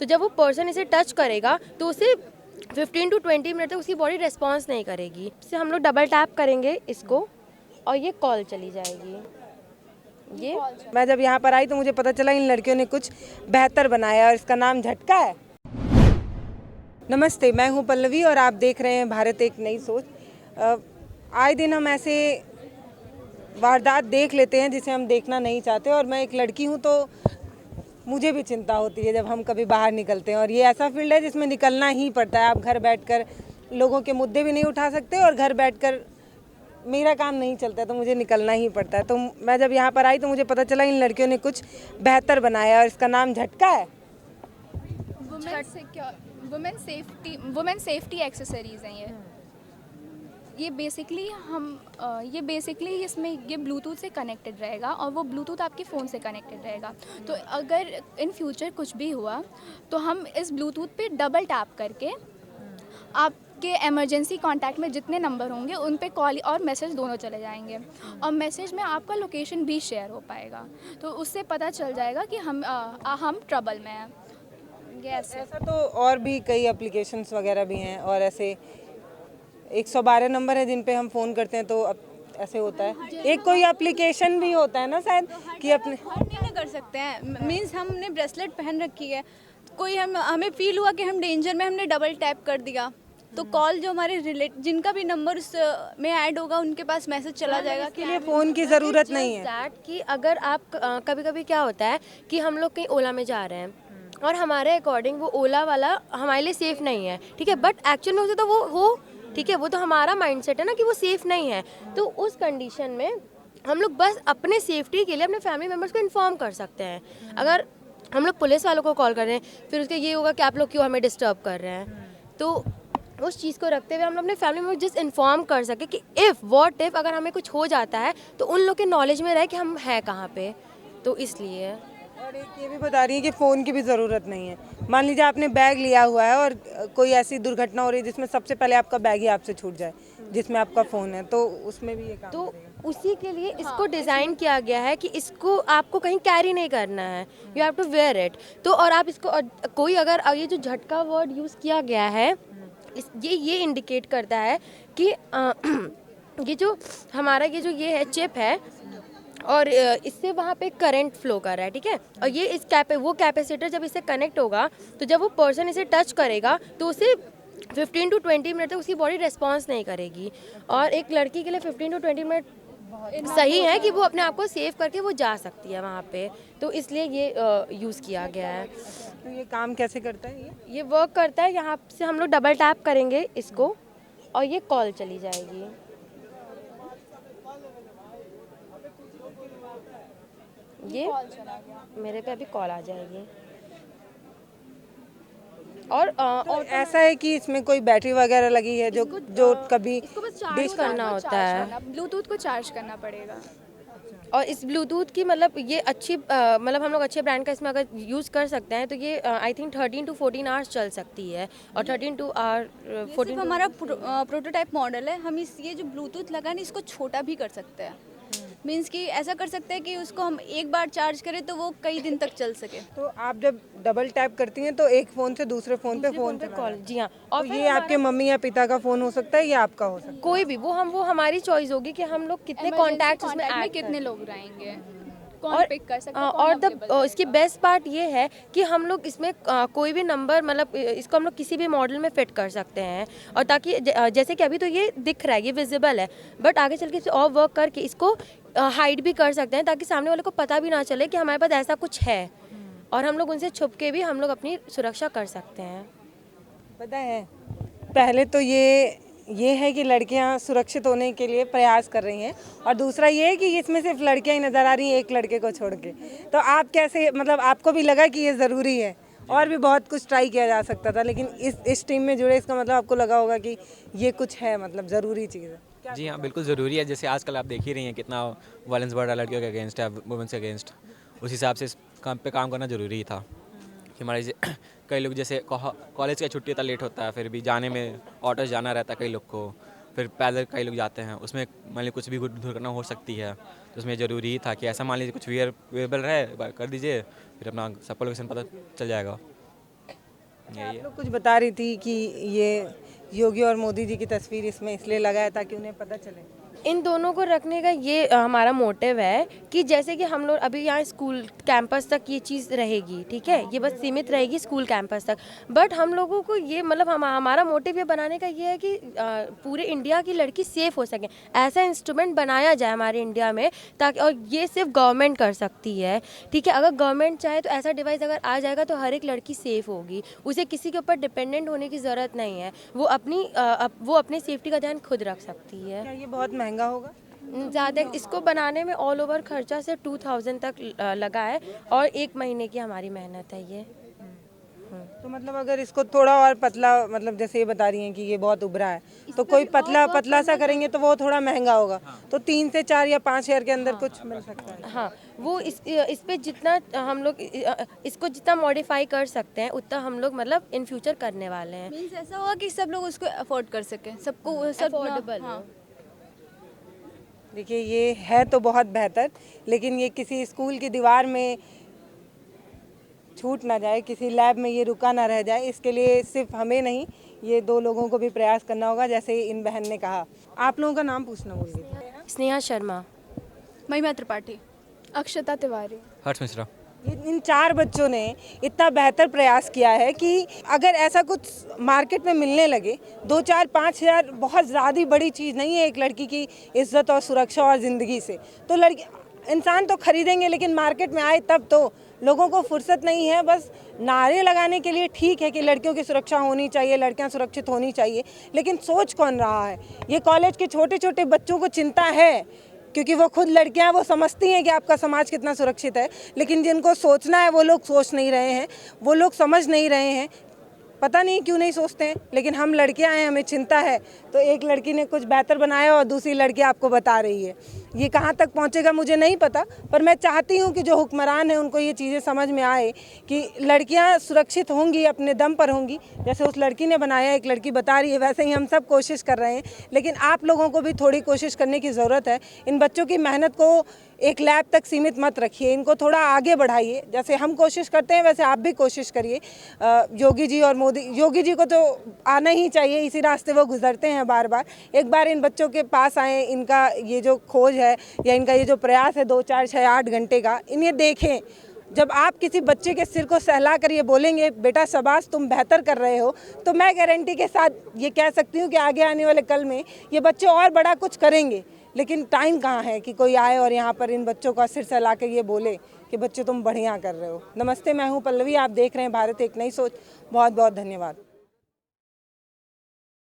तो जब वो पर्सन इसे टच करेगा तो उसे 15 to 20 मिनट तक उसकी बॉडी रिस्पॉन्स नहीं करेगी। इससे हम लोग डबल टैप करेंगे इसको और ये कॉल चली जाएगी। ये मैं जब यहाँ पर आई तो मुझे पता चला इन लड़कियों ने कुछ बेहतर बनाया और इसका नाम झटका है। नमस्ते, मैं हूँ पल्लवी और आप देख रहे हैं भारत एक नई सोच। आए दिन हम ऐसे वारदात देख लेते हैं जिसे हम देखना नहीं चाहते, और मैं एक लड़की हूँ तो मुझे भी चिंता होती है जब हम कभी बाहर निकलते हैं। और ये ऐसा फील्ड है जिसमें निकलना ही पड़ता है। आप घर बैठकर लोगों के मुद्दे भी नहीं उठा सकते और घर बैठकर मेरा काम नहीं चलता है, तो मुझे निकलना ही पड़ता है। तो मैं जब यहाँ पर आई तो मुझे पता चला इन लड़कियों ने कुछ बेहतर बनाया और इसका नाम झटका है। वुमेन सेफ्टी एक्सेसरीज हैं ये बेसिकली इसमें ये ब्लूटूथ से कनेक्टेड रहेगा और वो ब्लूटूथ आपके फ़ोन से कनेक्टेड रहेगा। तो अगर इन फ्यूचर कुछ भी हुआ तो हम इस ब्लूटूथ पे डबल टैप करके आपके एमरजेंसी कांटेक्ट में जितने नंबर होंगे उन पे कॉल और मैसेज दोनों चले जाएंगे, और मैसेज में आपका लोकेशन भी शेयर हो पाएगा। तो उससे पता चल जाएगा कि हम ट्रबल में हैं। ऐसा तो और भी कई एप्लीकेशंस वगैरह भी हैं, और ऐसे 112 नंबर है जिन पे हम फ़ोन करते हैं तो अब ऐसे होता है। एक कोई एप्लीकेशन भी होता है ना शायद कि अपने नहीं ना कर सकते हैं। मीन्स हमने ब्रेसलेट पहन रखी है, कोई हमें फील हुआ कि हम डेंजर में, हमने डबल टैप कर दिया तो कॉल जो हमारे जिनका भी नंबर उस में ऐड होगा उनके पास मैसेज चला जाएगा। के लिए फ़ोन की ज़रूरत नहीं है। दैट कि अगर आप कभी कभी क्या होता है कि हम लोग कहीं ओला में जा रहे हैं और हमारे अकॉर्डिंग वो ओला वाला हमारे लिए सेफ़ नहीं है, ठीक है, बट एक्चुअल में उसे तो वो हो, ठीक है, वो तो हमारा माइंडसेट है ना कि वो सेफ़ नहीं है। तो उस कंडीशन में हम लोग बस अपने सेफ्टी के लिए अपने फैमिली मेम्बर्स को इन्फॉर्म कर सकते हैं। अगर हम लोग पुलिस वालों को कॉल कर रहे हैं फिर उसके ये होगा कि आप लोग क्यों हमें डिस्टर्ब कर रहे हैं। तो उस चीज़ को रखते हुए हम लोग अपने फैमिली मेम्बर जस्ट इन्फॉर्म कर सके कि इफ़ अगर हमें कुछ हो जाता है तो उन लोग के नॉलेज में रहे कि हम हैं कहाँ पे। तो इसलिए और एक ये भी बता रही है कि फ़ोन की भी ज़रूरत नहीं है। मान लीजिए आपने बैग लिया हुआ है और कोई ऐसी दुर्घटना हो रही है जिसमें सबसे पहले आपका बैग ही आपसे छूट जाए, जिसमें आपका फ़ोन है, तो उसमें भी ये काम तो करेगा। उसी के लिए इसको डिज़ाइन किया गया है कि इसको आपको कहीं कैरी नहीं करना है, you have to wear it. तो और आप इसको कोई अगर ये जो झटका वर्ड यूज़ किया गया है ये इंडिकेट करता है कि ये जो हमारा ये है चिप है और इससे वहाँ पे करंट फ्लो कर रहा है, ठीक है, और ये इस वो कैपेसिटर जब इससे कनेक्ट होगा तो जब वो पर्सन इसे टच करेगा तो उसे 15 to 20 मिनट तक उसकी बॉडी रिस्पॉन्स नहीं करेगी। और एक लड़की के लिए 15 to 20 मिनट सही है कि वो अपने आप को सेव करके वो जा सकती है वहाँ पे। तो इसलिए ये यूज़ किया गया है। तो ये काम कैसे करता है ये वर्क करता है, यहाँ से हम लोग डबल टैप करेंगे इसको और ये कॉल चली जाएगी। ये मेरे पे अभी कॉल आ जाएगी। और ऐसा है कि इसमें कोई बैटरी वगैरह लगी है जो कभी इसको बस चार्ज करना होता है, ब्लूटूथ को चार्ज करना पड़ेगा। और इस ब्लूटूथ की मतलब ये अच्छी मतलब हम लोग अच्छे ब्रांड का इसमें अगर यूज़ कर सकते हैं तो ये आई थिंक 13 to 14 आवर्स चल सकती है। और 13 to 14 हमारा प्रोटोटाइप मॉडल है। हम ये जो ब्लूटूथ लगा है ना, इसको छोटा भी कर सकते हैं। मीन्स कि ऐसा कर सकते हैं कि उसको हम एक बार चार्ज करें तो वो कई दिन तक चल सके। तो आप जब डबल टैप करती हैं तो एक फ़ोन से दूसरे फ़ोन पे फ़ोन कॉल, जी हाँ। और ये आपके मम्मी या पिता का फ़ोन हो सकता है या आपका हो सकता है? कोई भी वो हमारी चॉइस होगी कि हम लोग कितने कॉन्टैक्ट उसमें में ऐड कितने लोग रहेंगे, कौन और पिक कर सकता है, और इसकी बेस्ट पार्ट ये है कि हम लोग इसमें कोई भी नंबर मतलब इसको हम लोग किसी भी मॉडल में फिट कर सकते हैं। और ताकि जैसे कि अभी तो ये दिख रहा है, ये विजिबल है, बट आगे चल के इसे और वर्क करके इसको हाइड भी कर सकते हैं ताकि सामने वाले को पता भी ना चले कि हमारे पास ऐसा कुछ है, और हम लोग उनसे छुप के भी हम लोग अपनी सुरक्षा कर सकते हैं। पता है, पहले तो ये है कि लड़कियां सुरक्षित होने के लिए प्रयास कर रही हैं, और दूसरा ये है कि इसमें सिर्फ लड़कियां ही नज़र आ रही हैं एक लड़के को छोड़ के। तो आप कैसे, मतलब आपको भी लगा कि ये ज़रूरी है? और भी बहुत कुछ ट्राई किया जा सकता था, लेकिन इस टीम में जुड़े इसका मतलब आपको लगा होगा कि ये कुछ है, मतलब ज़रूरी चीज़ है। जी हाँ, बिल्कुल ज़रूरी है। जैसे आजकल आप देख ही रही हैं कितना वायलेंस बढ़ रहा है लड़कियों के अगेंस्ट है, वुमेंस के अगेंस्ट। उस हिसाब से इस काम पे काम करना ज़रूरी था कि हमारे कई लोग जैसे कॉलेज का छुट्टी इतना लेट होता है, फिर भी जाने में ऑटो से जाना रहता है कई लोग को, फिर पैदल कई लोग जाते हैं, उसमें मान लीजिए कुछ भी दुर्घटना हो सकती है। तो उसमें ज़रूरी ही था कि ऐसा मान लीजिए कुछ वेयरेबल रहे, कर दीजिए, फिर अपना सबका लोकेशन पता चल जाएगा। यही है। लोग कुछ बता रही थी कि ये योगी और मोदी जी की तस्वीर इसमें इसलिए लगाया ताकि उन्हें पता चले। इन दोनों को रखने का ये हमारा मोटिव है कि जैसे कि हम लोग अभी यहाँ स्कूल कैंपस तक ये चीज़ रहेगी, ठीक है, ये बस सीमित रहेगी स्कूल कैंपस तक। बट हम लोगों को ये मतलब हमारा मोटिव ये बनाने का ये है कि पूरे इंडिया की लड़की सेफ़ हो सके, ऐसा इंस्ट्रूमेंट बनाया जाए हमारे इंडिया में ताकि, और ये सिर्फ गवर्नमेंट कर सकती है, ठीक है। अगर गवर्नमेंट चाहे तो ऐसा डिवाइस अगर आ जाएगा तो हर एक लड़की सेफ़ होगी, उसे किसी के ऊपर डिपेंडेंट होने की ज़रूरत नहीं है, वो अपनी सेफ्टी का ध्यान खुद रख सकती है। क्या ये बहुत महंगा होगा? ज़्यादा इसको बनाने में ऑल ओवर खर्चा से 2000 तक लगा है और 1 महीने की हमारी मेहनत है ये। तो मतलब अगर इसको थोड़ा और पतला, मतलब जैसे ये बता रही हैं कि ये बहुत उभरा है, तो कोई पतला सा करेंगे तो वो थोड़ा महंगा होगा, तो 3 से 4 या 5 हज़ार के अंदर कुछ मिल सकता है। हाँ, वो इस पे जितना हम लोग इसको जितना मॉडिफाई कर सकते हैं उतना हम लोग मतलब इन फ्यूचर करने वाले हैं। मीन्स ऐसा होगा कि सब लोग उसको अफोर्ड कर सकें, सबको सब अफोर्डेबल हाँ। देखिए ये है तो बहुत बेहतर, लेकिन ये किसी स्कूल की दीवार में छूट ना जाए, किसी लैब में ये रुका ना रह जाए, इसके लिए सिर्फ हमें नहीं, ये 2 लोगों को भी प्रयास करना होगा, जैसे इन बहन ने कहा। आप लोगों का नाम पूछना भूल गई। स्नेहा शर्मा, महिमा त्रिपाठी, अक्षता तिवारी। हर्ष मिश्रा। इन 4 बच्चों ने इतना बेहतर प्रयास किया है कि अगर ऐसा कुछ मार्केट में मिलने लगे, 2, 4, 5 हज़ार बहुत ज़्यादा बड़ी चीज़ नहीं है एक लड़की की इज्जत और सुरक्षा और ज़िंदगी से। तो लड़की इंसान तो खरीदेंगे, लेकिन मार्केट में आए तब तो लोगों को फुर्सत नहीं है। बस नारे लगाने के लिए ठीक है कि लड़कियों की सुरक्षा होनी चाहिए, लड़कियां सुरक्षित होनी चाहिए, लेकिन सोच कौन रहा है? ये कॉलेज के छोटे छोटे बच्चों को चिंता है, क्योंकि वो खुद लड़कियां, वो समझती हैं कि आपका समाज कितना सुरक्षित है, लेकिन जिनको सोचना है वो लोग सोच नहीं रहे हैं, वो लोग समझ नहीं रहे हैं। पता नहीं क्यों नहीं सोचते हैं, लेकिन हम लड़कियां हैं, हमें चिंता है। तो एक लड़की ने कुछ बेहतर बनाया और दूसरी लड़की आपको बता रही है। ये कहाँ तक पहुँचेगा मुझे नहीं पता, पर मैं चाहती हूँ कि जो हुक्मरान हैं उनको ये चीज़ें समझ में आए कि लड़कियाँ सुरक्षित होंगी, अपने दम पर होंगी। जैसे उस लड़की ने बनाया, एक लड़की बता रही है, वैसे ही हम सब कोशिश कर रहे हैं, लेकिन आप लोगों को भी थोड़ी कोशिश करने की ज़रूरत है। इन बच्चों की मेहनत को एक लैब तक सीमित मत रखिए, इनको थोड़ा आगे बढ़ाइए। जैसे हम कोशिश करते हैं वैसे आप भी कोशिश करिए। योगी जी और मोदी, योगी जी को तो आना ही चाहिए, इसी रास्ते वो गुजरते हैं बार बार। एक बार इन बच्चों के पास आएँ, इनका ये जो खोज है या इनका ये जो प्रयास है 2, 4, 6, 8 घंटे का, इन्हें देखें। जब आप किसी बच्चे के सिर को सहला कर ये बोलेंगे बेटा शाबाश तुम बेहतर कर रहे हो, तो मैं गारंटी के साथ ये कह सकती हूँ कि आगे आने वाले कल में ये बच्चे और बड़ा कुछ करेंगे। लेकिन टाइम कहाँ है कि कोई आए और यहाँ पर इन बच्चों का सिर सहला कर ये बोले कि बच्चे तुम बढ़िया कर रहे हो। नमस्ते, मैं हूँ पल्लवी, आप देख रहे हैं भारत एक नई सोच। बहुत बहुत धन्यवाद।